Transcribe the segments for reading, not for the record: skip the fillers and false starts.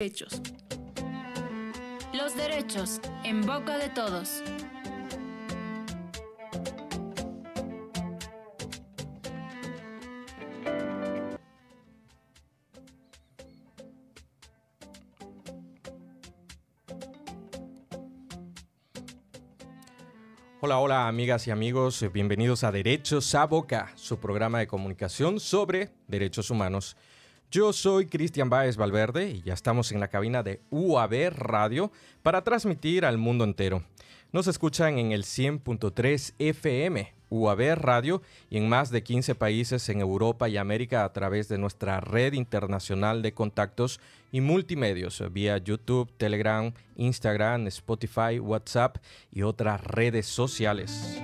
Derechos. Los derechos en boca de todos. Hola, hola amigas y amigos, bienvenidos a Derechos a Boca, su programa de comunicación sobre derechos humanos. Yo soy Cristian Báez Valverde y ya estamos en la cabina de UAB Radio para transmitir al mundo entero. Nos escuchan en el 100.3 FM UAB Radio y en más de 15 países en Europa y América a través de nuestra red internacional de contactos y multimedios vía YouTube, Telegram, Instagram, Spotify, WhatsApp y otras redes sociales.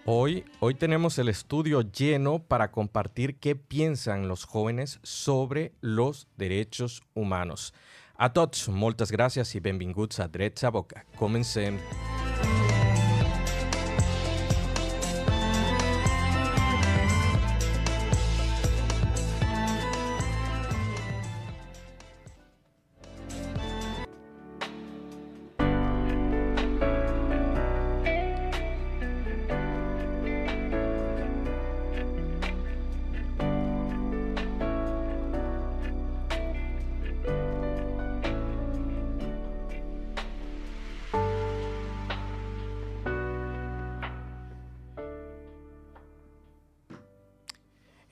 Hoy tenemos el estudio lleno para compartir qué piensan los jóvenes sobre los derechos humanos. A tots, moltes gràcies i benvinguts a Drets a Boca. Comencem.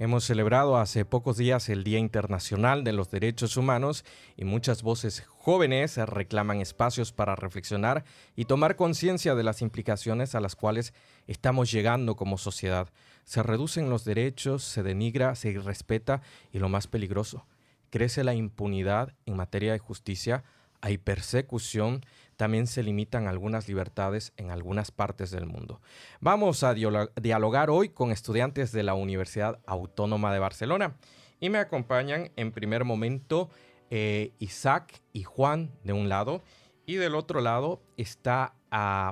Hemos celebrado hace pocos días el Día Internacional de los Derechos Humanos y muchas voces jóvenes reclaman espacios para reflexionar y tomar conciencia de las implicaciones a las cuales estamos llegando como sociedad. Se reducen los derechos, se denigra, se irrespeta y lo más peligroso, crece la impunidad en materia de justicia, hay persecución, también se limitan algunas libertades en algunas partes del mundo. Vamos a dialogar hoy con estudiantes de la Universidad Autónoma de Barcelona y me acompañan en primer momento Isaac y Juan de un lado y del otro lado está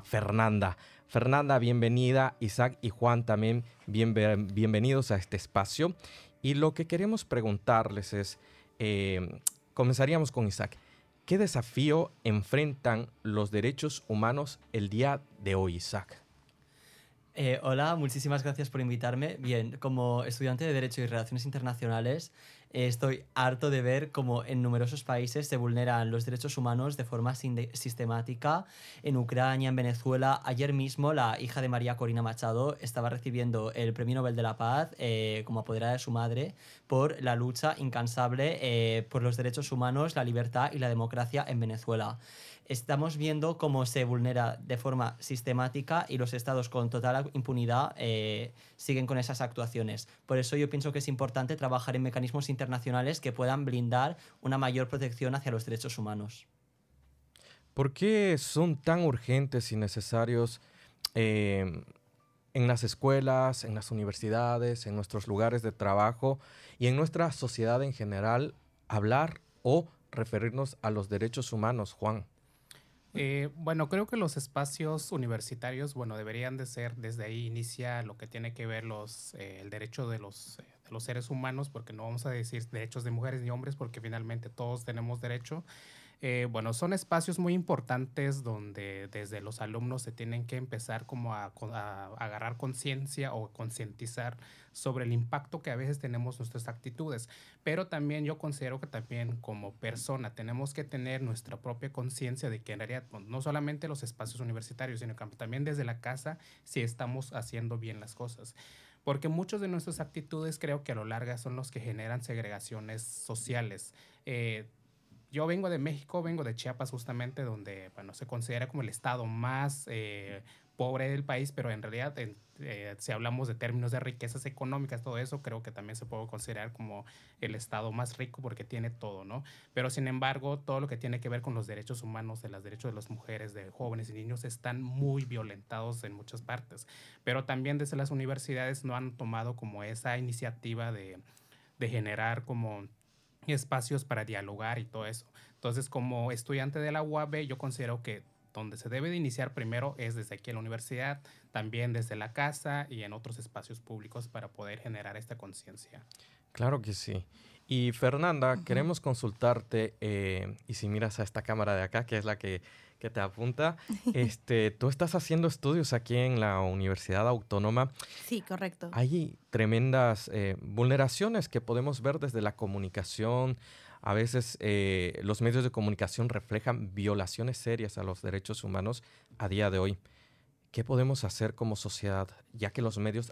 Fernanda. Fernanda, bienvenida. Isaac y Juan también bienvenidos a este espacio. Y lo que queremos preguntarles es, comenzaríamos con Isaac. ¿Qué desafío enfrentan los derechos humanos el día de hoy, Isaac? Hola, muchísimas gracias por invitarme. Bien, como estudiante de Derecho y Relaciones Internacionales, estoy harto de ver cómo en numerosos países se vulneran los derechos humanos de forma sistemática. En Ucrania, en Venezuela, ayer mismo la hija de María Corina Machado estaba recibiendo el Premio Nobel de la Paz como apoderada de su madre por la lucha incansable por los derechos humanos, la libertad y la democracia en Venezuela. Estamos viendo cómo se vulnera de forma sistemática y los estados con total impunidad siguen con esas actuaciones. Por eso yo pienso que es importante trabajar en mecanismos internacionales que puedan blindar una mayor protección hacia los derechos humanos. ¿Por qué son tan urgentes y necesarios en las escuelas, en las universidades, en nuestros lugares de trabajo y en nuestra sociedad en general hablar o referirnos a los derechos humanos, Juan? Bueno, creo que los espacios universitarios, deberían de ser, desde ahí inicia lo que tiene que ver el derecho de los seres humanos, porque no vamos a decir derechos de mujeres ni hombres, porque finalmente todos tenemos derecho. Son espacios muy importantes donde desde los alumnos se tienen que empezar como a agarrar conciencia o concientizar sobre el impacto que a veces tenemos nuestras actitudes. Pero también yo considero que también como persona tenemos que tener nuestra propia conciencia de que en realidad no solamente los espacios universitarios, sino que también desde la casa si estamos haciendo bien las cosas. Porque muchas de nuestras actitudes creo que a lo largo son los que generan segregaciones sociales. Yo vengo de México, vengo de Chiapas justamente, donde se considera como el estado más pobre del país, pero en realidad si hablamos de términos de riquezas económicas, todo eso, creo que también se puede considerar como el estado más rico porque tiene todo, ¿no? Pero sin embargo, todo lo que tiene que ver con los derechos humanos, de los derechos de las mujeres, de jóvenes y niños, están muy violentados en muchas partes. Pero también desde las universidades no han tomado como esa iniciativa de generar como espacios para dialogar y todo eso. Entonces, como estudiante de la UAB, yo considero que donde se debe de iniciar primero es desde aquí en la universidad, también desde la casa y en otros espacios públicos para poder generar esta conciencia. Claro que sí. Y Fernanda, queremos consultarte, y si miras a esta cámara de acá, que es la que te apunta, tú estás haciendo estudios aquí en la Universidad Autónoma. Sí, correcto. Hay tremendas vulneraciones que podemos ver desde la comunicación. A veces los medios de comunicación reflejan violaciones serias a los derechos humanos a día de hoy. ¿Qué podemos hacer como sociedad, ya que los medios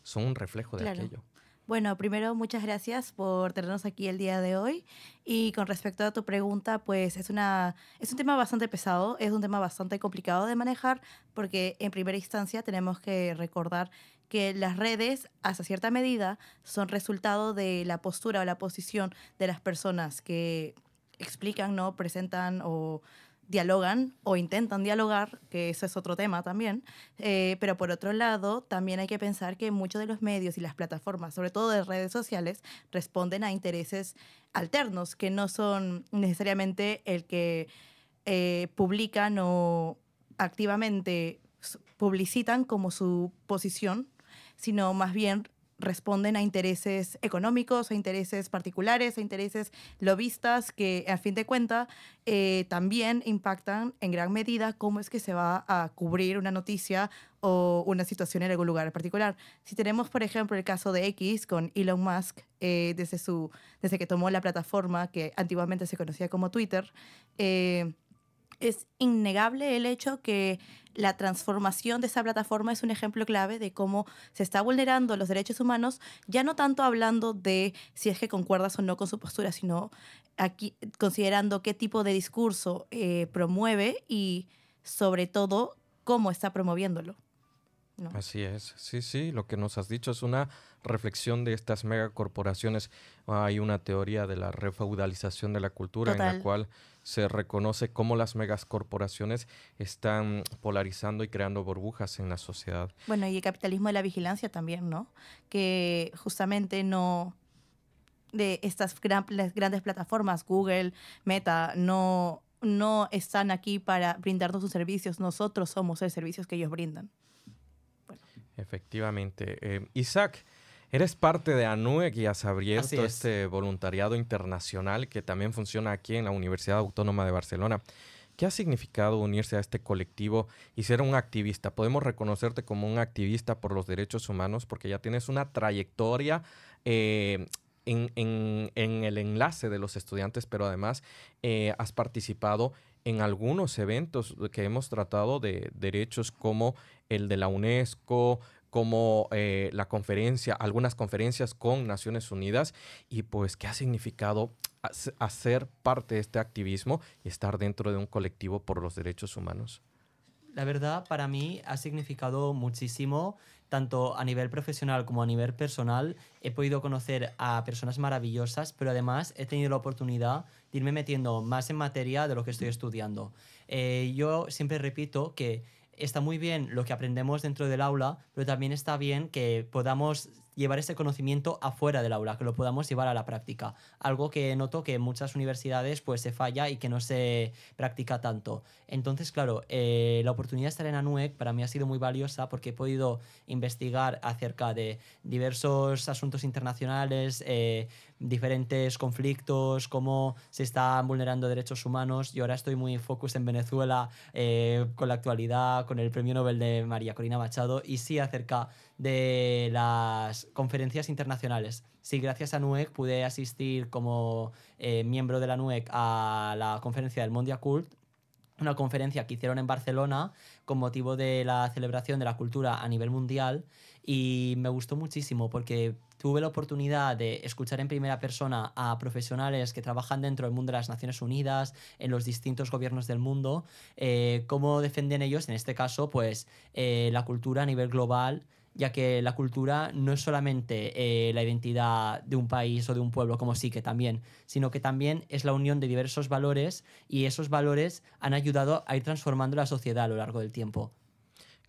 son un reflejo de aquello? Bueno, primero, muchas gracias por tenernos aquí el día de hoy. Y con respecto a tu pregunta, pues es un tema bastante pesado, es un tema bastante complicado de manejar, porque en primera instancia tenemos que recordar que las redes, hasta cierta medida, son resultado de la postura o la posición de las personas que explican, ¿no? Presentan o dialogan o intentan dialogar, que eso es otro tema también, pero por otro lado también hay que pensar que muchos de los medios y las plataformas, sobre todo de redes sociales, responden a intereses alternos que no son necesariamente el que publican o activamente publicitan como su posición, sino más bien responden a intereses económicos, a intereses particulares, a intereses lobistas que, a fin de cuentas, también impactan en gran medida cómo es que se va a cubrir una noticia o una situación en algún lugar en particular. Si tenemos, por ejemplo, el caso de X con Elon Musk, desde que tomó la plataforma que antiguamente se conocía como Twitter, es innegable el hecho que la transformación de esa plataforma es un ejemplo clave de cómo se está vulnerando los derechos humanos, ya no tanto hablando de si es que concuerdas o no con su postura, sino aquí considerando qué tipo de discurso promueve y, sobre todo, cómo está promoviéndolo, ¿no? Así es, sí, lo que nos has dicho es una reflexión de estas megacorporaciones. Hay una teoría de la refeudalización de la cultura. Total. En la cual se reconoce cómo las megacorporaciones están polarizando y creando burbujas en la sociedad. Bueno, y el capitalismo de la vigilancia también, ¿no? Que justamente no... de estas las grandes plataformas, Google, Meta, no están aquí para brindarnos sus servicios. Nosotros somos el servicio que ellos brindan. Efectivamente. Isaac, eres parte de ANUEC y has abierto Así es. este voluntariado internacional que también funciona aquí en la Universidad Autónoma de Barcelona. ¿Qué ha significado unirse a este colectivo y ser un activista? Podemos reconocerte como un activista por los derechos humanos porque ya tienes una trayectoria en el enlace de los estudiantes, pero además has participado en algunos eventos que hemos tratado de derechos como el de la UNESCO, como algunas conferencias con Naciones Unidas, y pues qué ha significado hacer parte de este activismo y estar dentro de un colectivo por los derechos humanos. La verdad, para mí ha significado muchísimo, tanto a nivel profesional como a nivel personal. He podido conocer a personas maravillosas, pero además he tenido la oportunidad de irme metiendo más en materia de lo que estoy estudiando. Yo siempre repito que está muy bien lo que aprendemos dentro del aula, pero también está bien que podamos llevar ese conocimiento afuera del aula, que lo podamos llevar a la práctica. Algo que noto que en muchas universidades pues se falla y que no se practica tanto. Entonces, claro, la oportunidad de estar en ANUEC para mí ha sido muy valiosa porque he podido investigar acerca de diversos asuntos internacionales, diferentes conflictos, cómo se están vulnerando derechos humanos. Y ahora estoy muy focus en Venezuela, con la actualidad, con el Premio Nobel de María Corina Machado, y sí acerca de las conferencias internacionales. Sí, gracias a ANUEC pude asistir como miembro de la ANUEC a la conferencia del Mondia Cult, una conferencia que hicieron en Barcelona con motivo de la celebración de la cultura a nivel mundial, y me gustó muchísimo porque tuve la oportunidad de escuchar en primera persona a profesionales que trabajan dentro del mundo de las Naciones Unidas, en los distintos gobiernos del mundo, cómo defienden ellos, en este caso, pues la cultura a nivel global, ya que la cultura no es solamente la identidad de un país o de un pueblo, como sí que también, sino que también es la unión de diversos valores, y esos valores han ayudado a ir transformando la sociedad a lo largo del tiempo.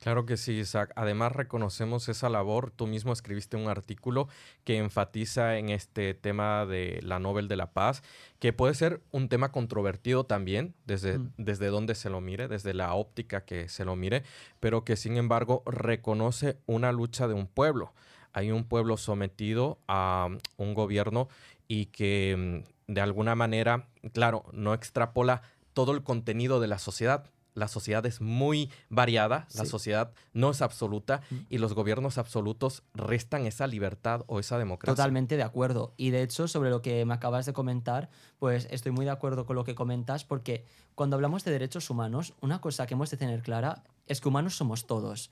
Claro que sí, Isaac. Además, reconocemos esa labor. Tú mismo escribiste un artículo que enfatiza en este tema de la Nobel de la Paz, que puede ser un tema controvertido también, desde donde se lo mire, desde la óptica que se lo mire, pero que sin embargo reconoce una lucha de un pueblo. Hay un pueblo sometido a un gobierno y que de alguna manera, claro, no extrapola todo el contenido de la sociedad. La sociedad es muy variada, la sociedad no es absoluta y los gobiernos absolutos restan esa libertad o esa democracia. Totalmente de acuerdo. Y de hecho, sobre lo que me acabas de comentar, pues estoy muy de acuerdo con lo que comentas, porque cuando hablamos de derechos humanos, una cosa que hemos de tener clara es que humanos somos todos.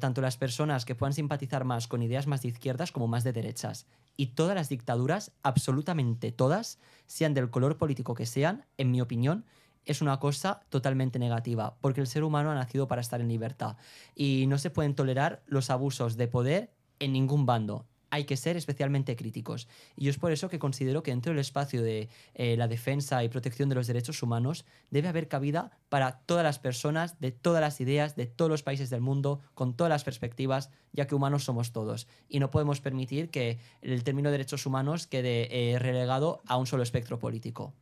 Tanto las personas que puedan simpatizar más con ideas más de izquierdas como más de derechas. Y todas las dictaduras, absolutamente todas, sean del color político que sean, en mi opinión, es una cosa totalmente negativa, porque el ser humano ha nacido para estar en libertad y no se pueden tolerar los abusos de poder en ningún bando. Hay que ser especialmente críticos. Y es por eso que considero que dentro del espacio de la defensa y protección de los derechos humanos debe haber cabida para todas las personas, de todas las ideas, de todos los países del mundo, con todas las perspectivas, ya que humanos somos todos. Y no podemos permitir que el término derechos humanos quede relegado a un solo espectro político.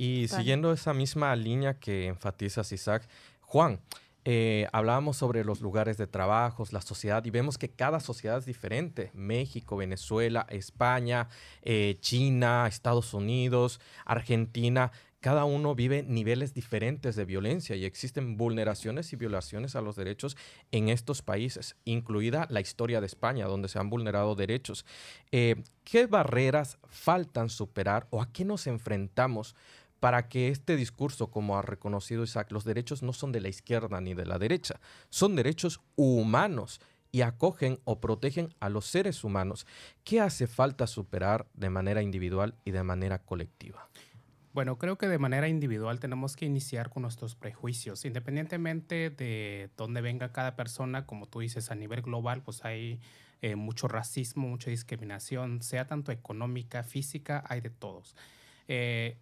Y siguiendo esa misma línea que enfatizas, Isaac, Juan, hablábamos sobre los lugares de trabajo, la sociedad, y vemos que cada sociedad es diferente. México, Venezuela, España, China, Estados Unidos, Argentina. Cada uno vive niveles diferentes de violencia y existen vulneraciones y violaciones a los derechos en estos países, incluida la historia de España, donde se han vulnerado derechos. ¿Qué barreras faltan superar o a qué nos enfrentamos para que este discurso, como ha reconocido Isaac, los derechos no son de la izquierda ni de la derecha, son derechos humanos y acogen o protegen a los seres humanos? ¿Qué hace falta superar de manera individual y de manera colectiva? Bueno, creo que de manera individual tenemos que iniciar con nuestros prejuicios, independientemente de dónde venga cada persona. Como tú dices, a nivel global, pues hay mucho racismo, mucha discriminación, sea tanto económica, física, hay de todos.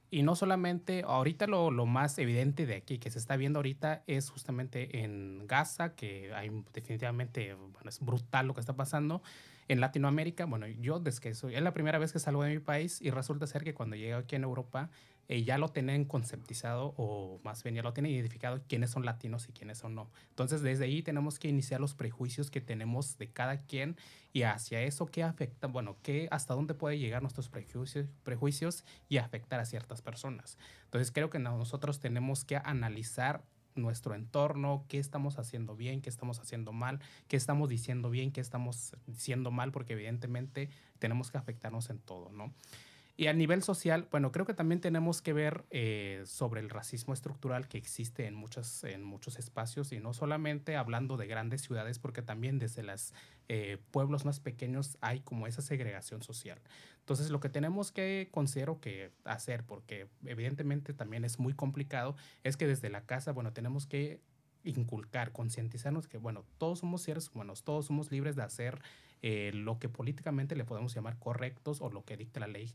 Y no solamente, ahorita lo más evidente de aquí que se está viendo ahorita es justamente en Gaza, que hay definitivamente, bueno, es brutal lo que está pasando. En Latinoamérica, bueno, yo desde que es la primera vez que salgo de mi país y resulta ser que cuando llegué aquí en Europa ya lo tienen conceptizado, o más bien ya lo tienen identificado quiénes son latinos y quiénes son no. Entonces desde ahí tenemos que iniciar los prejuicios que tenemos de cada quien y hacia eso qué afecta, bueno, hasta dónde puede llegar nuestros prejuicios y afectar a ciertas personas. Entonces creo que nosotros tenemos que analizar nuestro entorno, qué estamos haciendo bien, qué estamos haciendo mal, qué estamos diciendo bien, qué estamos diciendo mal, porque evidentemente tenemos que afectarnos en todo, ¿no? Y a nivel social, bueno, creo que también tenemos que ver sobre el racismo estructural que existe en muchos espacios, y no solamente hablando de grandes ciudades, porque también desde los pueblos más pequeños hay como esa segregación social. Entonces, lo que tenemos que, considero que hacer, porque evidentemente también es muy complicado, es que desde la casa, bueno, tenemos que inculcar, concientizarnos que, bueno, todos somos seres humanos, todos somos libres de hacer lo que políticamente le podemos llamar correctos o lo que dicta la ley,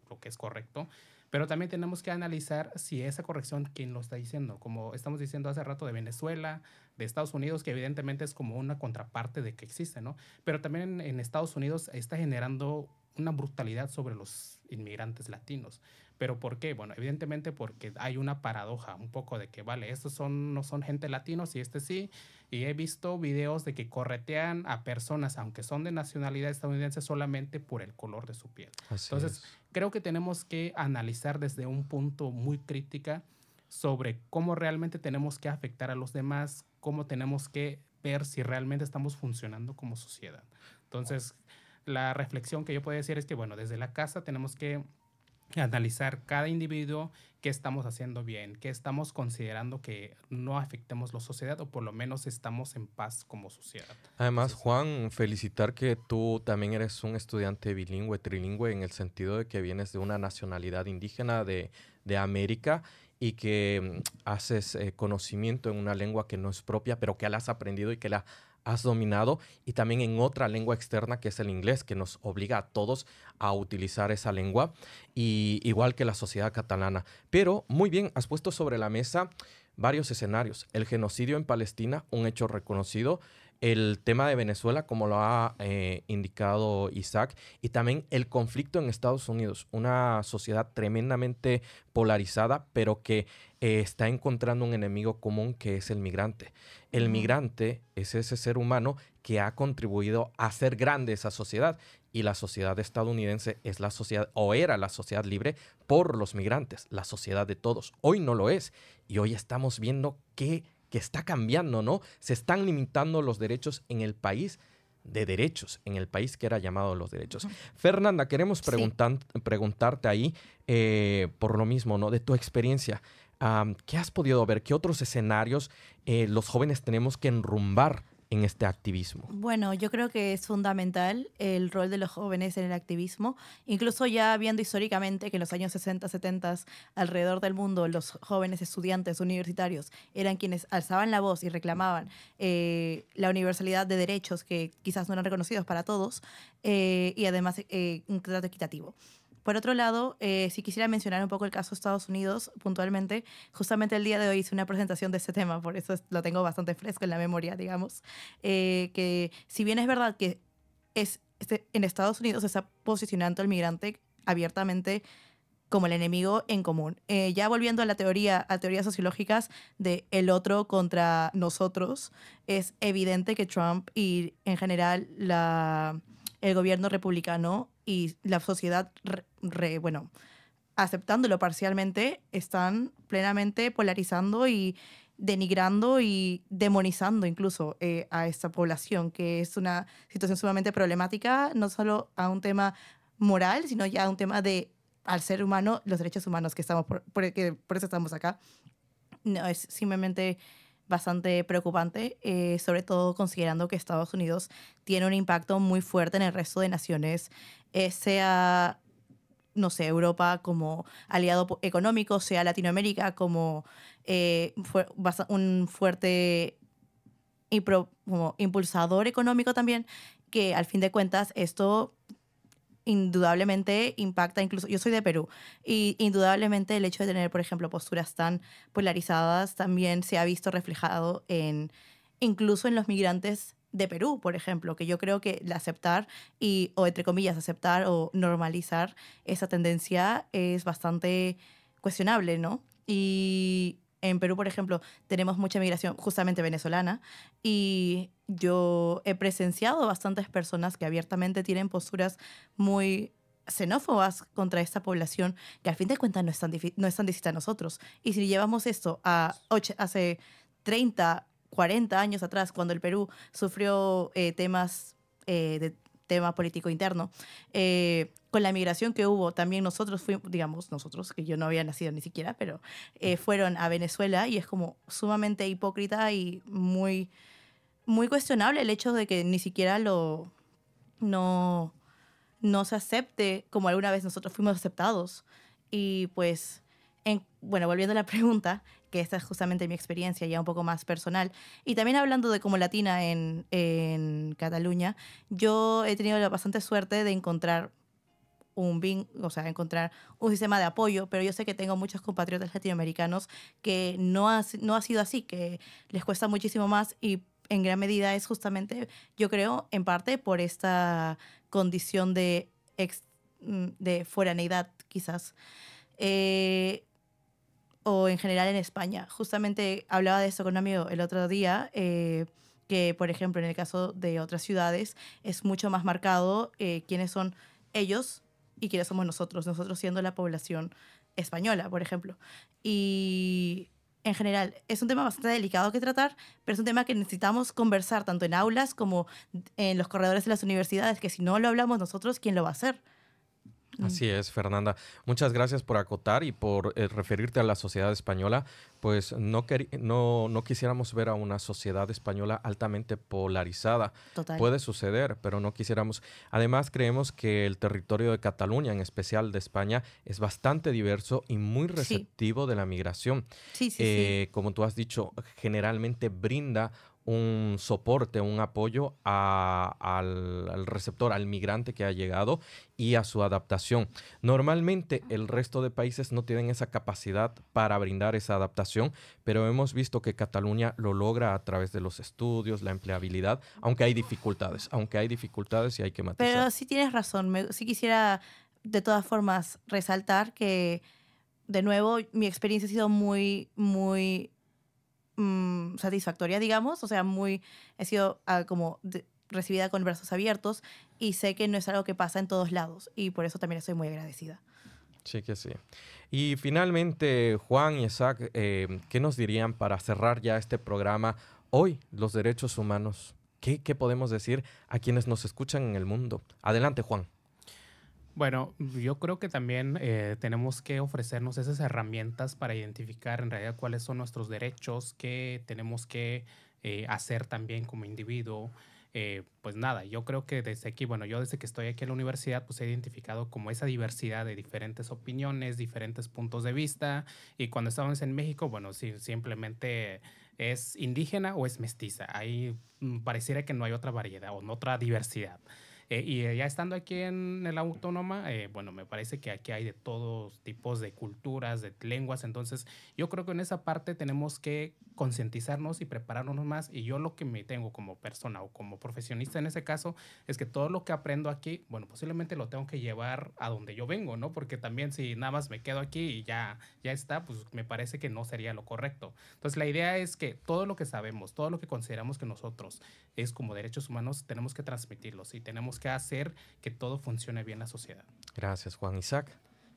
lo que es correcto, pero también tenemos que analizar si esa corrección, quién lo está diciendo, como estamos diciendo hace rato de Venezuela, de Estados Unidos, que evidentemente es como una contraparte de que existe, ¿no? Pero también en Estados Unidos está generando una brutalidad sobre los inmigrantes latinos. ¿Pero por qué? Bueno, evidentemente porque hay una paradoja un poco de que, vale, estos no son gente latinos y sí. Y he visto videos de que corretean a personas, aunque son de nacionalidad estadounidense, solamente por el color de su piel. Entonces, creo que tenemos que analizar desde un punto muy crítica sobre cómo realmente tenemos que afectar a los demás, cómo tenemos que ver si realmente estamos funcionando como sociedad. Entonces, la reflexión que yo puedo decir es que, bueno, desde la casa tenemos que analizar cada individuo, qué estamos haciendo bien, qué estamos considerando que no afectemos la sociedad, o por lo menos estamos en paz como sociedad. Además, Juan, felicitar que tú también eres un estudiante bilingüe, trilingüe, en el sentido de que vienes de una nacionalidad indígena de América y que haces conocimiento en una lengua que no es propia, pero que la has aprendido y que la has dominado, y también en otra lengua externa que es el inglés, que nos obliga a todos a utilizar esa lengua, y igual que la sociedad catalana. Pero muy bien, has puesto sobre la mesa varios escenarios. El genocidio en Palestina, un hecho reconocido. El tema de Venezuela, como lo ha indicado Isaac, y también el conflicto en Estados Unidos, una sociedad tremendamente polarizada, pero que está encontrando un enemigo común que es el migrante. El migrante es ese ser humano que ha contribuido a hacer grande esa sociedad, y la sociedad estadounidense es la sociedad, o era la sociedad libre por los migrantes, la sociedad de todos. Hoy no lo es, y hoy estamos viendo que está cambiando, ¿no? Se están limitando los derechos en el país de derechos, en el país que era llamado los derechos. Fernanda, queremos preguntarte ahí por lo mismo, ¿no? De tu experiencia, ¿qué has podido ver? ¿Qué otros escenarios los jóvenes tenemos que enrumbar en este activismo? Bueno, yo creo que es fundamental el rol de los jóvenes en el activismo, incluso ya viendo históricamente que en los años 60, 70 alrededor del mundo los jóvenes estudiantes universitarios eran quienes alzaban la voz y reclamaban la universalidad de derechos que quizás no eran reconocidos para todos y además un trato equitativo. Por otro lado, sí quisiera mencionar un poco el caso de Estados Unidos puntualmente. Justamente el día de hoy hice una presentación de este tema, por eso lo tengo bastante fresco en la memoria, digamos. Que si bien es verdad que en Estados Unidos se está posicionando al migrante abiertamente como el enemigo en común. Ya volviendo a teorías sociológicas de el otro contra nosotros, es evidente que Trump y en general el gobierno republicano y la sociedad, aceptándolo parcialmente, están plenamente polarizando y denigrando y demonizando incluso a esta población, que es una situación sumamente problemática, no solo a un tema moral, sino ya a un tema al ser humano, los derechos humanos que estamos, por eso estamos acá. No, es simplemente bastante preocupante, sobre todo considerando que Estados Unidos tiene un impacto muy fuerte en el resto de naciones, sea, no sé, Europa como aliado económico, sea Latinoamérica como un fuerte como impulsador económico también, que al fin de cuentas esto indudablemente impacta, incluso yo soy de Perú, y indudablemente el hecho de tener, por ejemplo, posturas tan polarizadas también se ha visto reflejado incluso en los migrantes de Perú, por ejemplo, que yo creo que el aceptar o entre comillas aceptar o normalizar esa tendencia es bastante cuestionable, ¿no? Y en Perú, por ejemplo, tenemos mucha migración justamente venezolana y yo he presenciado bastantes personas que abiertamente tienen posturas muy xenófobas contra esta población que al fin de cuentas no es tan distinta a nosotros. Y si llevamos esto hace 30, 40 años atrás, cuando el Perú sufrió de tema político interno, con la migración que hubo, también nosotros, que yo no había nacido ni siquiera, pero fueron a Venezuela y es como sumamente hipócrita y muy, muy cuestionable el hecho de que ni siquiera no se acepte como alguna vez nosotros fuimos aceptados. Y pues, volviendo a la pregunta, que esta es justamente mi experiencia ya un poco más personal, y también hablando de como latina en Cataluña, yo he tenido la bastante suerte de encontrar encontrar un sistema de apoyo, pero yo sé que tengo muchos compatriotas latinoamericanos que no ha sido así, que les cuesta muchísimo más y en gran medida es justamente, yo creo, en parte por esta condición de foraneidad, quizás. O en general en España. Justamente hablaba de esto con un amigo el otro día, que, por ejemplo, en el caso de otras ciudades es mucho más marcado quiénes son ellos y quiénes somos nosotros siendo la población española, por ejemplo. Y en general es un tema bastante delicado que tratar, pero es un tema que necesitamos conversar tanto en aulas como en los corredores de las universidades, que si no lo hablamos nosotros, ¿quién lo va a hacer? Así es, Fernanda. Muchas gracias por acotar y por referirte a la sociedad española. Pues no quisiéramos ver a una sociedad española altamente polarizada. Total. Puede suceder, pero no quisiéramos. Además, creemos que el territorio de Cataluña, en especial de España, es bastante diverso y muy receptivo de la migración. Sí. Como tú has dicho, generalmente brinda un soporte, un apoyo al receptor, al migrante que ha llegado y a su adaptación. Normalmente el resto de países no tienen esa capacidad para brindar esa adaptación, pero hemos visto que Cataluña lo logra a través de los estudios, la empleabilidad, aunque hay dificultades y hay que matizar. Pero sí tienes razón. Sí quisiera, de todas formas, resaltar que, de nuevo, mi experiencia ha sido muy, muy satisfactoria, digamos. O sea, he sido recibida con brazos abiertos y sé que no es algo que pasa en todos lados y por eso también estoy muy agradecida. Sí que sí. Y finalmente, Juan y Isaac, ¿qué nos dirían para cerrar ya este programa? Hoy, los derechos humanos. ¿Qué podemos decir a quienes nos escuchan en el mundo? Adelante, Juan. Bueno, yo creo que también tenemos que ofrecernos esas herramientas para identificar en realidad cuáles son nuestros derechos, qué tenemos que hacer también como individuo. Pues nada, yo creo que desde aquí, bueno, yo desde que estoy aquí en la universidad, pues he identificado como esa diversidad de diferentes opiniones, diferentes puntos de vista. Y cuando estábamos en México, bueno, sí, simplemente es indígena o es mestiza. Ahí pareciera que no hay otra variedad o no otra diversidad. Ya estando aquí en la autónoma, bueno, me parece que aquí hay de todos tipos de culturas, de lenguas, entonces yo creo que en esa parte tenemos que concientizarnos y prepararnos más, y yo lo que me tengo como persona o como profesionista en ese caso es que todo lo que aprendo aquí, bueno, posiblemente lo tengo que llevar a donde yo vengo, ¿no? Porque también si nada más me quedo aquí y ya está, pues me parece que no sería lo correcto. Entonces la idea es que todo lo que sabemos, todo lo que consideramos que nosotros es como derechos humanos, tenemos que transmitirlos y tenemos que hacer que todo funcione bien en la sociedad. Gracias, Juan. Isaac.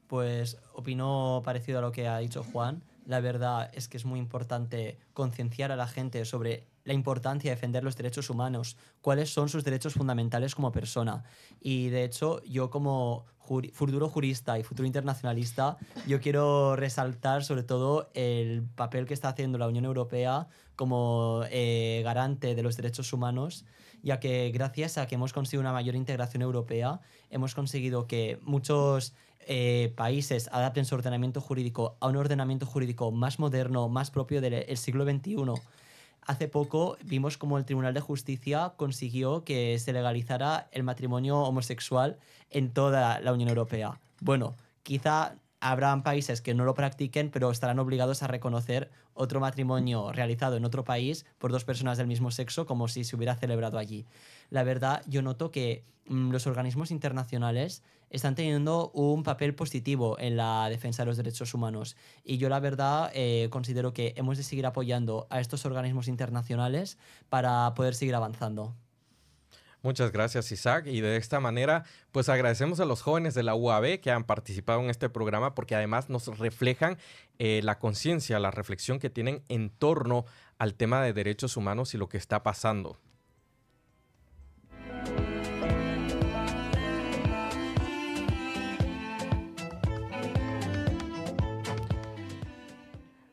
Pues opino parecido a lo que ha dicho Juan. La verdad es que es muy importante concienciar a la gente sobre la importancia de defender los derechos humanos, cuáles son sus derechos fundamentales como persona. Y de hecho, yo como futuro jurista y futuro internacionalista, yo quiero resaltar sobre todo el papel que está haciendo la Unión Europea como garante de los derechos humanos, ya que gracias a que hemos conseguido una mayor integración europea, hemos conseguido que muchos países adapten su ordenamiento jurídico a un ordenamiento jurídico más moderno, más propio del siglo XXI. Hace poco vimos como el Tribunal de Justicia consiguió que se legalizara el matrimonio homosexual en toda la Unión Europea. Bueno, quizá habrán países que no lo practiquen, pero estarán obligados a reconocer otro matrimonio realizado en otro país por dos personas del mismo sexo como si se hubiera celebrado allí. La verdad, yo noto que los organismos internacionales están teniendo un papel positivo en la defensa de los derechos humanos. Y yo, la verdad, considero que hemos de seguir apoyando a estos organismos internacionales para poder seguir avanzando. Muchas gracias, Isaac. Y de esta manera, pues agradecemos a los jóvenes de la UAB que han participado en este programa porque además nos reflejan la conciencia, la reflexión que tienen en torno al tema de derechos humanos y lo que está pasando.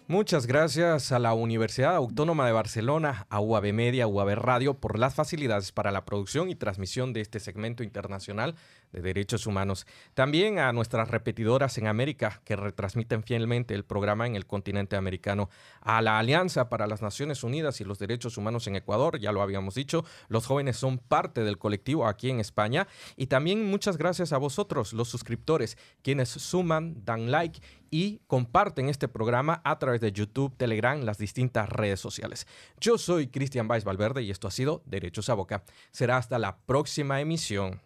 Muchas gracias a la Universidad Autónoma de Barcelona, a UAB Media, UAB Radio, por las facilidades para la producción y transmisión de este segmento internacional de derechos humanos. También a nuestras repetidoras en América, que retransmiten fielmente el programa en el continente americano. A la Alianza para las Naciones Unidas y los Derechos Humanos en Ecuador, ya lo habíamos dicho, los jóvenes son parte del colectivo aquí en España. Y también muchas gracias a vosotros, los suscriptores, quienes suman, dan like y comparten este programa a través de YouTube, Telegram, las distintas redes sociales. Yo soy Cristian Valls Valverde y esto ha sido Derechos a Boca. Será hasta la próxima emisión.